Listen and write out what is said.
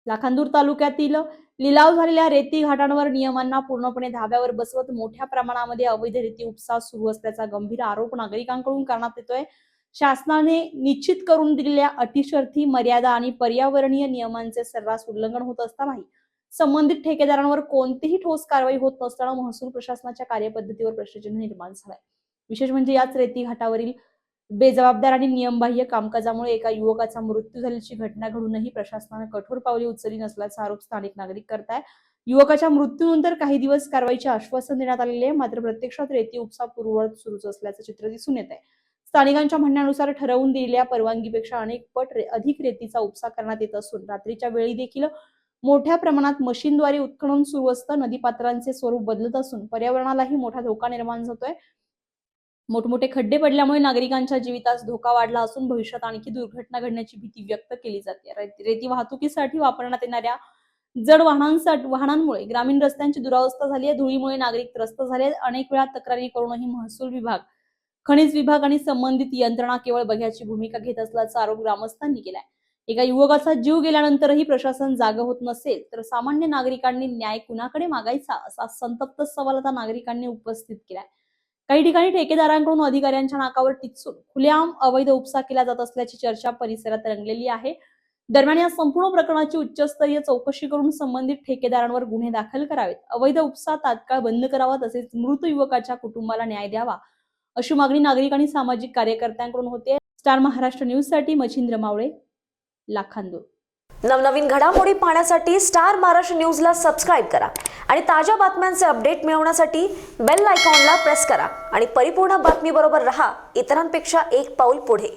लाखांदूर तालुक्यातील लिलाव झालेल्या रेती घाटांवर नियमांना पूर्णपणे धाब्यावर बसवत मोठ्या प्रमाणामध्ये अवैध रेती उपसा सुरू असल्याचा गंभीर आरोप नागरिकांकडून करण्यात येतोय। शासनाने निश्चित करून दिलेल्या अटी शर्ती मर्यादा आणि पर्यावरणीय नियमांचे सर्रास उल्लंघन होत असतानाही संबंधित ठेकेदारांवर कोणतीही ठोस कारवाई होत नसताना महसूल प्रशासनाच्या कार्यपद्धतीवर प्रश्नचिन्ह निर्माण झालाय। विशेष म्हणजे याच रेती घाटावरील बेजबाबदार आणि नियमबाह्य कामकाजामुळे एका युवकाचा मृत्यू झाल्याची घटना घडूनही प्रशासनाने कठोर पावले उचलली नसल्याचा आरोप स्थानिक नागरिक करतायत। युवकाच्या मृत्यूनंतर काही दिवस कारवाईचे आश्वासन देण्यात आलेले आहे, मात्र प्रत्यक्षात रेती उपसा पूर्ववत सुरूच असल्याचं चित्र दिसून येत आहे। स्थानिकांच्या म्हणण्यानुसार ठरवून दिलेल्या परवानगीपेक्षा अनेक पट अधिक रेतीचा उपसा करण्यात येत असून रात्रीच्या वेळी देखील मोठ्या प्रमाणात मशीनद्वारे उत्खनन सुरू असतं। नदीपात्रांचे स्वरूप बदलत असून पर्यावरणालाही मोठा धोका निर्माण होतोय। मोठमोठे खड्डे पडल्यामुळे नागरिकांच्या जीवितास धोका वाढला असून भविष्यात आणखी दुर्घटना घडण्याची भीती व्यक्त केली जाते। रेती वाहतुकीसाठी वापरण्यात येणाऱ्या जड वाहनांमुळे ग्रामीण रस्त्यांची दुरावस्था झाली आहे। धुळीमुळे नागरिक त्रस्त झाले आहेत। अनेक वेळा तक्रारी करूनही महसूल विभाग, खनिज विभाग आणि संबंधित यंत्रणा केवळ बघ्याची भूमिका घेत असल्याचा आरोप ग्रामस्थांनी केलाय। एका युवकाचा जीव गेल्यानंतरही प्रशासन जाग होत नसेल तर सामान्य नागरिकांनी न्याय कुणाकडे मागायचा, असा संतप्त सवाल आता नागरिकांनी उपस्थित केलाय। काही ठिकाणी ठेकेदारांकडून अधिकाऱ्यांच्या नाकावर टिचून खुलेआम अवैध उपसा केला जात असल्याची चर्चा परिसरात रंगलेली आहे। दरम्यान या संपूर्ण प्रकरणाची उच्चस्तरीय चौकशी करून संबंधित ठेकेदारांवर गुन्हे दाखल करावेत, अवैध उपसा तात्काळ बंद करावा, तसेच मृत युवकाच्या कुटुंबाला न्याय द्यावा अशी मागणी नागरिक आणि सामाजिक कार्यकर्त्यांकडून होते। स्टार महाराष्ट्र न्यूज साठी मच्छिंद्र मावळे, लाखांदूर। नवनवीन घडामोडी पाहण्यासाठी स्टार महाराष्ट्र न्यूजला सबस्क्राइब करा आणि ताज्या बातम्यांचे अपडेट मिळवण्यासाठी बेल आयकॉनला प्रेस करा आणि परिपूर्ण बातमी बरोबर रहा, इतरांपेक्षा एक पाऊल पुढे।